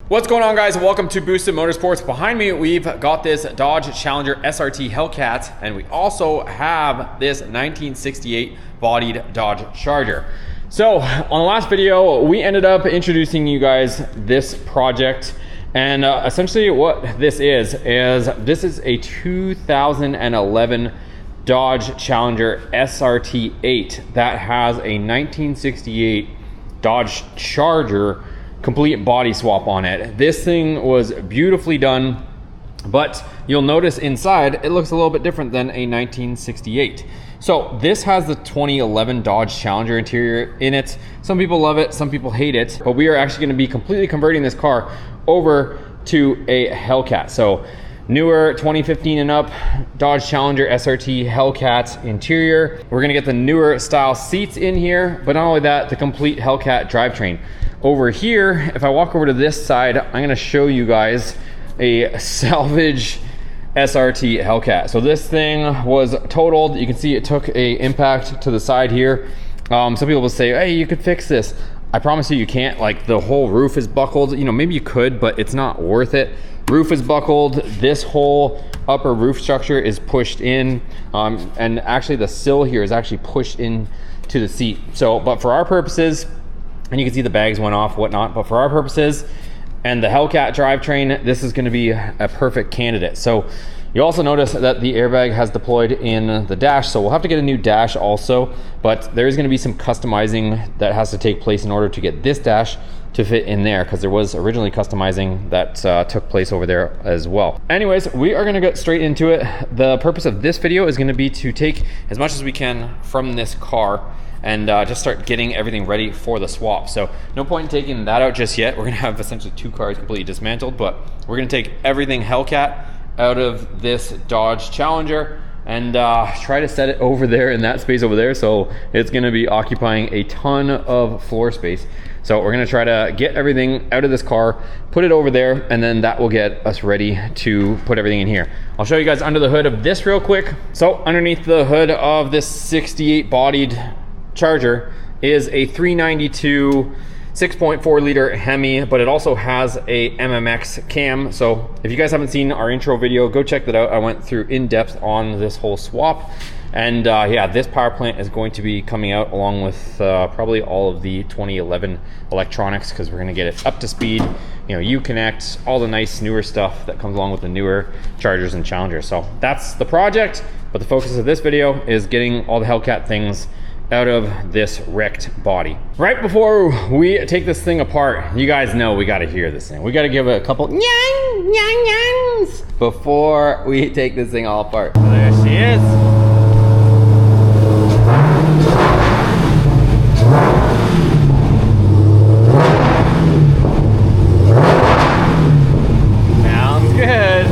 What's going on, guys? Welcome to Boosted Motorsports. Behind me, we've got this Dodge Challenger SRT Hellcat, and we also have this 1968 bodied Dodge Charger. So on the last video, we ended up introducing you guys this project, and essentially what this is a 2011 Dodge Challenger SRT 8 that has a 1968 Dodge Charger complete body swap on it. This thing was beautifully done, but you'll notice inside it looks a little bit different than a 1968. So this has the 2011 Dodge Challenger interior in it. Some people love it, some people hate it, but we are actually going to be completely converting this car over to a Hellcat. So newer 2015 and up Dodge Challenger SRT Hellcat interior. We're gonna get the newer style seats in here, but not only that, the complete Hellcat drivetrain. Over here, if I walk over to this side, I'm gonna show you guys a salvage SRT Hellcat. So this thing was totaled. You can see it took a impact to the side here. Some people will say, hey, you could fix this. I promise you can't. Like, the whole roof is buckled. You know, maybe you could, but it's not worth it. Roof is buckled. This whole upper roof structure is pushed in, and actually the sill here is actually pushed in to the seat. So, but for our purposes, and you can see the bags went off, whatnot, but for our purposes and the Hellcat drivetrain, this is going to be a perfect candidate. So you also notice that the airbag has deployed in the dash, so we'll have to get a new dash also, but there is going to be some customizing that has to take place in order to get this dash to fit in there, because there was originally customizing that took place over there as well. Anyways, we are going to get straight into it. The purpose of this video is going to be to take as much as we can from this car and just start getting everything ready for the swap. So no point in taking that out just yet. We're gonna have essentially two cars completely dismantled, but we're gonna take everything Hellcat out of this Dodge Challenger and try to set it over there in that space over there. So it's gonna be occupying a ton of floor space. So we're gonna try to get everything out of this car, put it over there, and then that will get us ready to put everything in here. I'll show you guys under the hood of this real quick. So underneath the hood of this 68 bodied Charger is a 392 6.4 liter Hemi, but it also has a MMX cam. So if you guys haven't seen our intro video, go check that out. I went through in depth on this whole swap, and yeah, this power plant is going to be coming out along with probably all of the 2011 electronics, because we're going to get it up to speed. You know, Uconnect, all the nice newer stuff that comes along with the newer Chargers and Challengers. So that's the project, but the focus of this video is getting all the Hellcat things out of this wrecked body. Right before we take this thing apart, you guys know we got to hear this thing. We got to give it a couple yang yangs before we take this thing all apart. So there she is. Sounds good.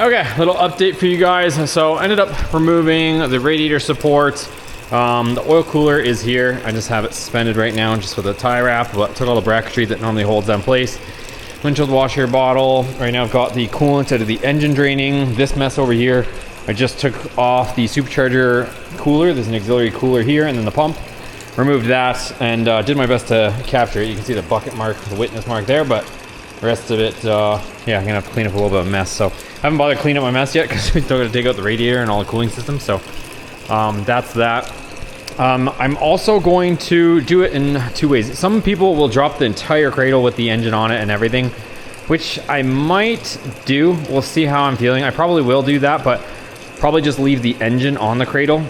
Okay, little update for you guys. So ended up removing the radiator support. The oil cooler is here. I just have it suspended right now just with a tie wrap, but took all the bracketry that normally holds that in place. Windshield washer bottle. Right now I've got the coolant out of the engine draining. This mess over here, I just took off the supercharger cooler. There's an auxiliary cooler here, and then the pump. Removed that and did my best to capture it. You can see the bucket mark, the witness mark there, but rest of it, yeah, I'm gonna have to clean up a little bit of a mess. So I haven't bothered cleaning up my mess yet because we still gotta take out the radiator and all the cooling systems. So that's that. I'm also going to do it in two ways. Some people will drop the entire cradle with the engine on it and everything, which I might do. We'll see how I'm feeling. I probably will do that, but probably just leave the engine on the cradle.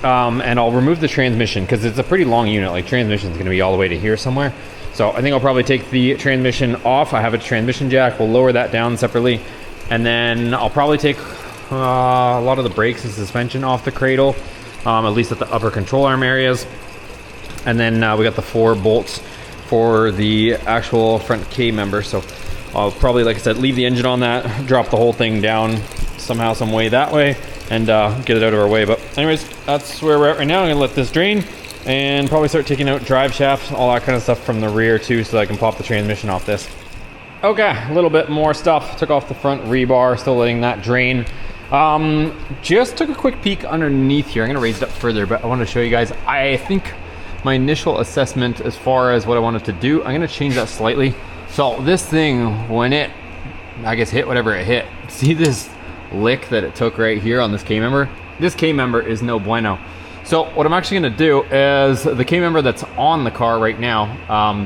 And I'll remove the transmission because it's a pretty long unit. Like, transmission's gonna be all the way to here somewhere. So I think I'll probably take the transmission off. I have a transmission jack. We'll lower that down separately. And then I'll probably take a lot of the brakes and suspension off the cradle. At least at the upper control arm areas. And then we got the 4 bolts for the actual front K member. So I'll probably, like I said, leave the engine on that, drop the whole thing down somehow, some way that way, and get it out of our way. But anyways, that's where we're at right now. I'm gonna let this drain and probably start taking out drive shafts, all that kind of stuff from the rear too, so that I can pop the transmission off this. Okay, a little bit more stuff. Took off the front rebar, still letting that drain. Just took a quick peek underneath here. I'm gonna raise it up further, but I want to show you guys. I think my initial assessment as far as what I wanted to do, I'm gonna change that slightly. So this thing, when it, I guess, hit whatever it hit, see this lick that it took right here on this K member? This K member is no bueno. So what I'm actually gonna do is the K member that's on the car right now,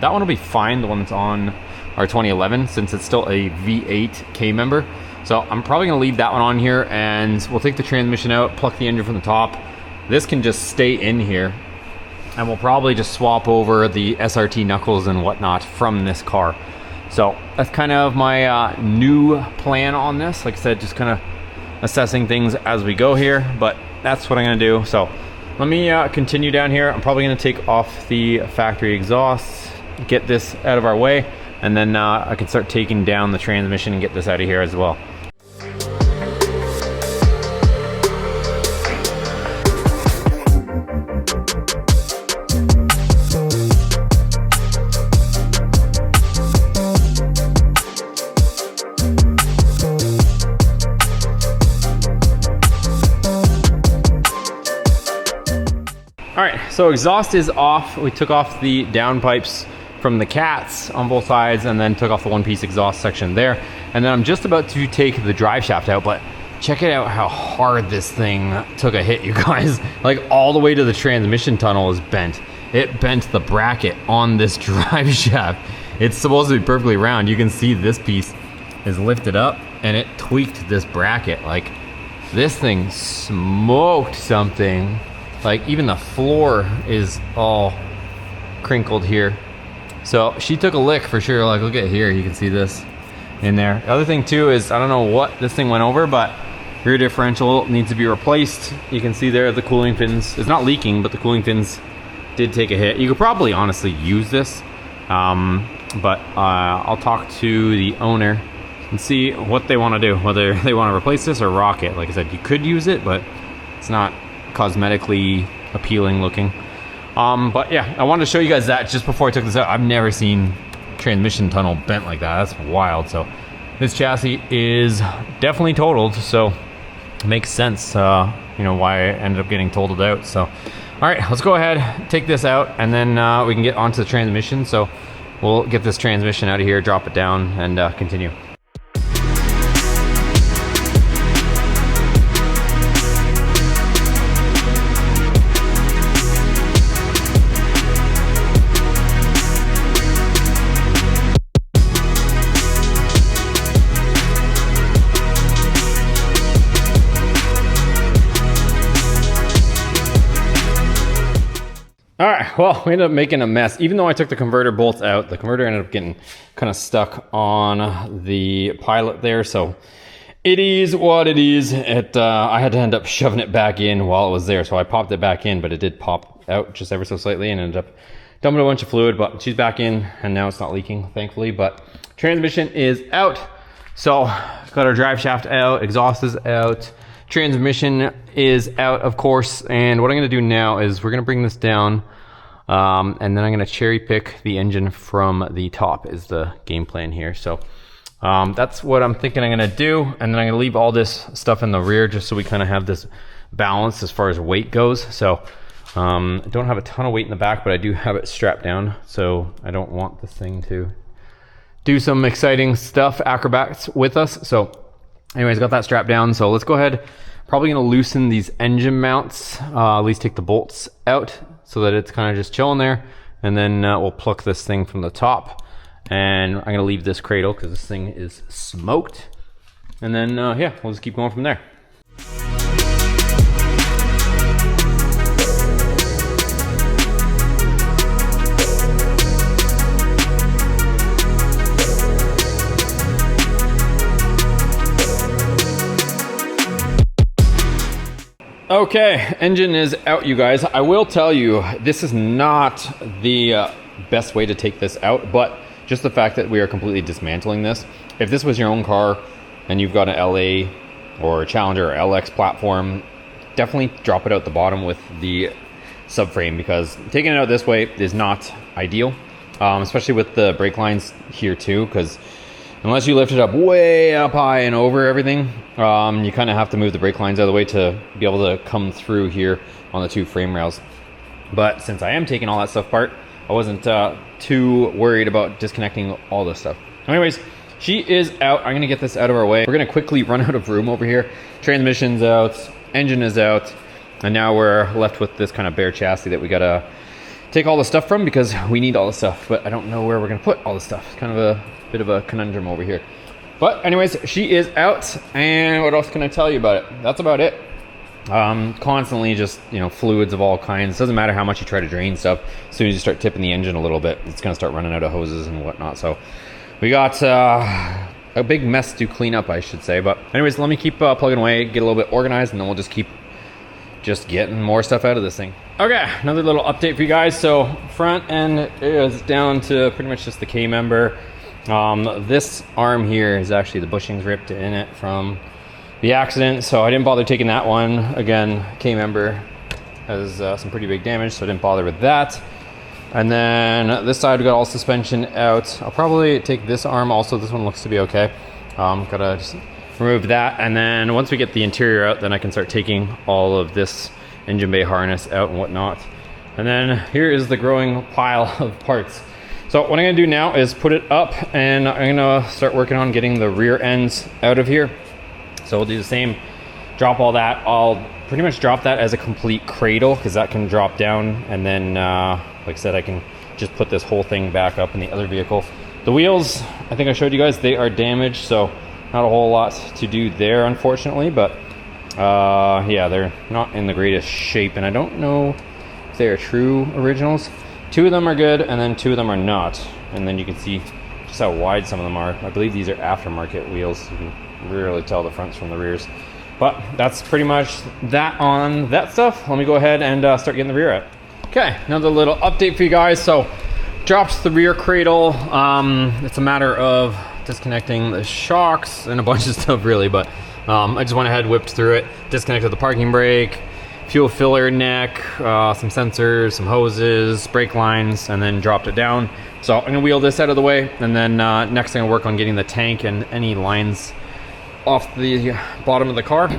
that one will be fine, the one that's on our 2011, since it's still a V8 K member. So I'm probably gonna leave that one on here, and we'll take the transmission out, pluck the engine from the top. This can just stay in here, and we'll probably just swap over the SRT knuckles and whatnot from this car. So that's kind of my new plan on this. Like I said, just kind of assessing things as we go here, but that's what I'm gonna do. So let me continue down here. I'm probably gonna take off the factory exhaust, get this out of our way, and then I can start taking down the transmission and get this out of here as well. All right, so exhaust is off. We took off the downpipes from the cats on both sides, and then took off the one-piece exhaust section there. And then I'm just about to take the drive shaft out, but check it out how hard this thing took a hit, you guys. Like, all the way to the transmission tunnel is bent. It bent the bracket on this drive shaft. It's supposed to be perfectly round. You can see this piece is lifted up, and it tweaked this bracket. Like, this thing smoked something. Like, even the floor is all crinkled here. So she took a lick for sure. Like, look at here, you can see this in there. The other thing too is, I don't know what this thing went over, but rear differential needs to be replaced. You can see there the cooling fins, it's not leaking, but the cooling fins did take a hit. You could probably honestly use this, but I'll talk to the owner and see what they want to do, whether they want to replace this or rock it. Like I said, you could use it, but it's not cosmetically appealing looking. But yeah, I wanted to show you guys that just before I took this out. I've never seen transmission tunnel bent like that. That's wild. So this chassis is definitely totaled, so it makes sense, you know, why I ended up getting totaled out. So all right, let's go ahead, take this out, and then we can get onto the transmission. So we'll get this transmission out of here, drop it down, and continue. All right, well, we ended up making a mess. Even though I took the converter bolts out, the converter ended up getting kind of stuck on the pilot there. So it is what it is. I had to end up shoving it back in while it was there. So I popped it back in, but it did pop out just ever so slightly and ended up dumping a bunch of fluid, but she's back in and now it's not leaking, thankfully. But transmission is out. So got our drive shaft out, exhaust is out. Transmission is out, of course, and what I'm going to do now is we're going to bring this down, and then I'm going to cherry pick the engine from the top is the game plan here. So that's what I'm thinking I'm going to do, and then I'm going to leave all this stuff in the rear just so we kind of have this balance as far as weight goes. So I don't have a ton of weight in the back, but I do have it strapped down, so I don't want this thing to do some exciting stuff, acrobats with us. So anyways, got that strapped down. So let's go ahead. Probably gonna loosen these engine mounts, at least take the bolts out so that it's kind of just chilling there. And then we'll pluck this thing from the top. And I'm gonna leave this cradle because this thing is smoked. And then yeah, we'll just keep going from there. Okay, engine is out, you guys. I will tell you, this is not the best way to take this out, but just the fact that we are completely dismantling this. If this was your own car and you've got an LA or a Challenger or LX platform, definitely drop it out the bottom with the subframe, because taking it out this way is not ideal, especially with the brake lines here too, because unless you lift it up way up high and over everything, you kind of have to move the brake lines out of the way to be able to come through here on the two frame rails. But since I am taking all that stuff apart, I wasn't too worried about disconnecting all this stuff. Anyways, she is out. I'm gonna get this out of our way. We're gonna quickly run out of room over here. Transmission's out, engine is out, and now we're left with this kind of bare chassis that we gotta take all the stuff from, because we need all the stuff, but I don't know where we're gonna put all the stuff. It's kind of a bit of a conundrum over here. But anyways, she is out, and what else can I tell you about it? That's about it. Constantly just, you know, fluids of all kinds. It doesn't matter how much you try to drain stuff. As soon as you start tipping the engine a little bit, it's gonna start running out of hoses and whatnot. So we got a big mess to clean up, I should say. But anyways, let me keep plugging away, get a little bit organized, and then we'll just keep getting more stuff out of this thing. Okay, another little update for you guys. So front end is down to pretty much just the K-member. This arm here is actually, the bushings ripped in it from the accident, so I didn't bother taking that one. Again, K-member has some pretty big damage, so I didn't bother with that. And then this side, we got all suspension out. I'll probably take this arm also. This one looks to be okay. Gotta just remove that, and then once we get the interior out, then I can start taking all of this engine bay harness out and whatnot. And then here is the growing pile of parts. So what I'm gonna do now is put it up, and I'm gonna start working on getting the rear ends out of here. So we'll do the same, drop all that. I'll pretty much drop that as a complete cradle, because that can drop down, and then like I said, I can just put this whole thing back up in the other vehicle. The wheels, I think I showed you guys, they are damaged, so not a whole lot to do there, unfortunately, but yeah, they're not in the greatest shape, and I don't know if they are true originals. 2 of them are good, and then 2 of them are not. And then you can see just how wide some of them are. I believe these are aftermarket wheels. You can really tell the fronts from the rears. But that's pretty much that on that stuff. Let me go ahead and start getting the rear out. Okay, another little update for you guys. So, dropped the rear cradle. It's a matter of disconnecting the shocks and a bunch of stuff really, but I just went ahead, whipped through it, disconnected the parking brake, fuel filler neck, some sensors, some hoses, brake lines, and then dropped it down. So I'm gonna wheel this out of the way, and then next I'm gonna work on getting the tank and any lines off the bottom of the car.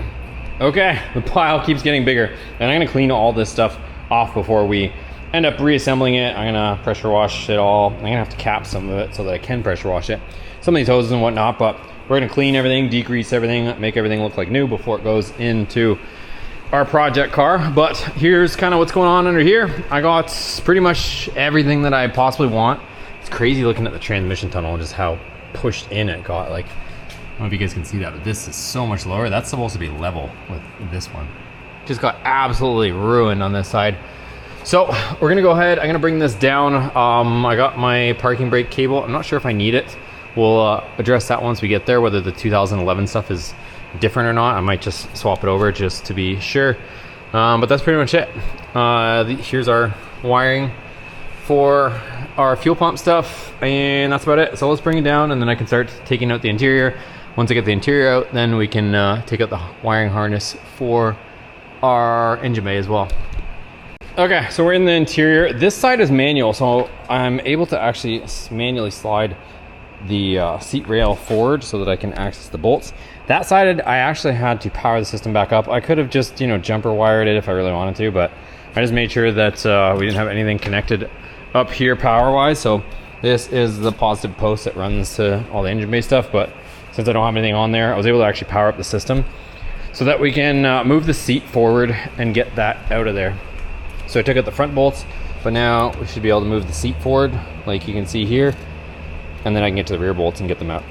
Okay, the pile keeps getting bigger, and I'm gonna clean all this stuff off before we end up reassembling it. I'm gonna pressure wash it all. I'm gonna have to cap some of it so that I can pressure wash it. Some of these hoses and whatnot, but we're gonna clean everything, degrease everything, make everything look like new before it goes into our project car. But here's kind of what's going on under here. I got pretty much everything that I possibly want. It's crazy looking at the transmission tunnel and just how pushed in it got. Like, I don't know if you guys can see that, but this is so much lower. That's supposed to be level with this one. Just got absolutely ruined on this side. So we're gonna go ahead, I'm gonna bring this down. I got my parking brake cable. I'm not sure if I need it. We'll address that once we get there, whether the 2011 stuff is different or not. I might just swap it over just to be sure. But that's pretty much it. Here's our wiring for our fuel pump stuff, and that's about it. So let's bring it down, and then I can start taking out the interior. Once I get the interior out, then we can take out the wiring harness for our engine bay as well. Okay, so we're in the interior. This side is manual, so I'm able to actually manually slide the seat rail forward so that I can access the bolts. That side, I actually had to power the system back up. I could have just, you know, jumper wired it if I really wanted to, but I just made sure that we didn't have anything connected up here power-wise. So This is the positive post that runs to all the engine bay stuff, but since I don't have anything on there, I was able to actually power up the system so that we can move the seat forward and get that out of there. So I took out the front bolts, but now we should be able to move the seat forward like you can see here, and then I can get to the rear bolts and get them out.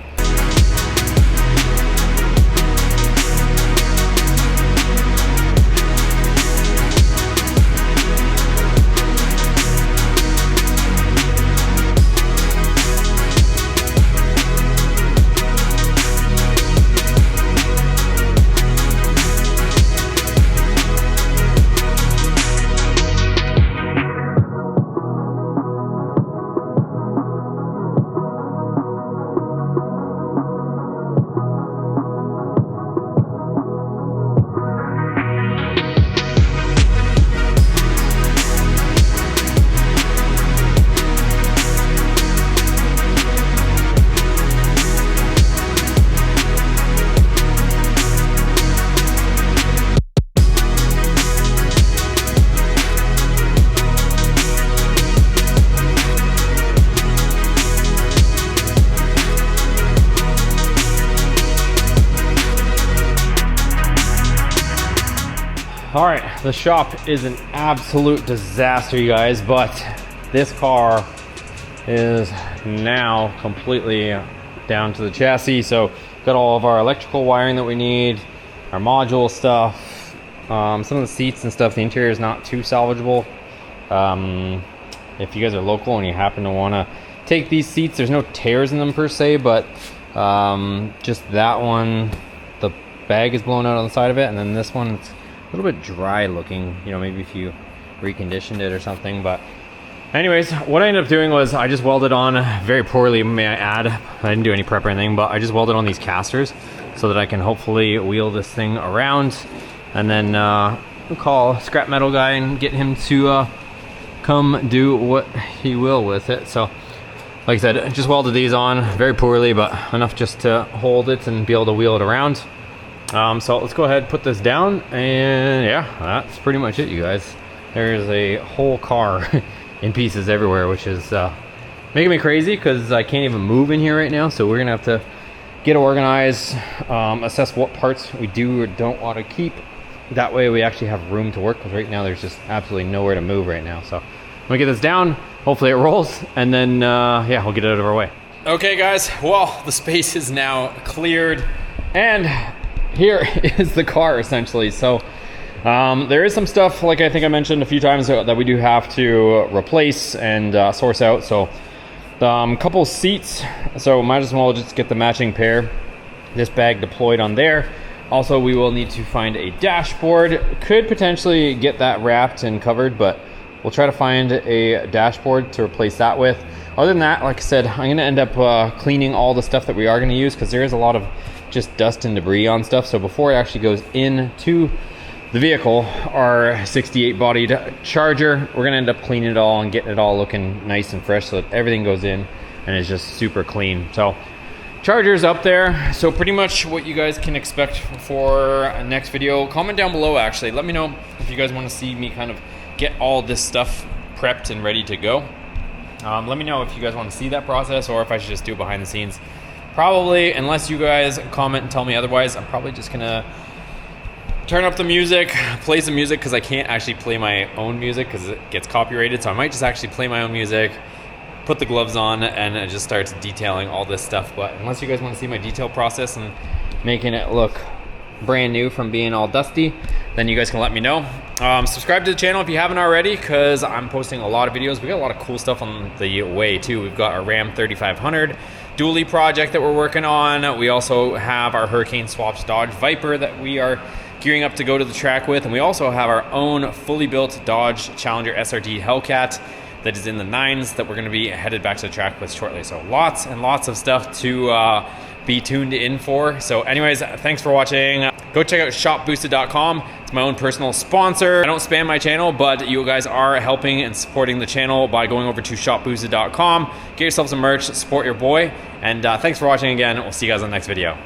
All right, the shop is an absolute disaster, you guys, but this car is now completely down to the chassis. So got all of our electrical wiring that we need, our module stuff, some of the seats and stuff. The interior is not too salvageable. If you guys are local and you happen to want to take these seats, there's no tears in them per se, but just that one, the bag is blown out on the side of it, and then this one, it's a little bit dry looking, you know, maybe if you reconditioned it or something. But anyways, what I ended up doing was I just welded on very poorly, may I add. I didn't do any prep or anything, but I just welded on these casters so that I can hopefully wheel this thing around, and then we'll call scrap metal guy and get him to come do what he will with it. So like I said, I just welded these on very poorly, but enough just to hold it and be able to wheel it around. So let's go ahead and put this down, and yeah, that's pretty much it, you guys. There's a whole car in pieces everywhere, which is making me crazy because I can't even move in here right now. So we're gonna have to get organized, assess what parts we do or don't want to keep. That way we actually have room to work, because right now there's just absolutely nowhere to move right now. So I'm gonna get this down, hopefully it rolls, and then yeah, we'll get it out of our way. Okay guys, well, the space is now cleared, and here is the car essentially. So there is some stuff, like I think I mentioned a few times, that we do have to replace and source out. So couple seats, so might as well just get the matching pair. This bag deployed on there. Also, we will need to find a dashboard. Could potentially get that wrapped and covered, but we'll try to find a dashboard to replace that with. Other than that, like I said, I'm gonna end up cleaning all the stuff that we are gonna use, because there is a lot of just dust and debris on stuff. So before it actually goes into the vehicle, our 68 bodied Charger, we're gonna end up cleaning it all and getting it all looking nice and fresh, so that everything goes in and is just super clean. So Charger's up there. So pretty much what you guys can expect for next video. Comment down below, actually. Let me know if you guys want to see me kind of get all this stuff prepped and ready to go. Let me know if you guys want to see that process, or if I should just do it behind the scenes. Probably, unless you guys comment and tell me otherwise, I'm probably just gonna turn up the music, play some music, because I can't actually play my own music because it gets copyrighted. So I might just actually play my own music, put the gloves on, and it just starts detailing all this stuff. But unless you guys want to see my detail process and making it look brand new from being all dusty, then you guys can let me know. Subscribe to the channel if you haven't already, because I'm posting a lot of videos. We got a lot of cool stuff on the way too. We've got our Ram 3500 dually project that we're working on. We also have our Hurricane Swaps Dodge Viper that we are gearing up to go to the track with, and we also have our own fully built Dodge Challenger SRT Hellcat that is in the 9s that we're going to be headed back to the track with shortly. So lots and lots of stuff to be tuned in for. So anyways, thanks for watching. Go check out shopboosted.com. It's my own personal sponsor. I don't spam my channel, but you guys are helping and supporting the channel by going over to shopboosted.com. Get yourself some merch, support your boy, and thanks for watching again. We'll see you guys on the next video.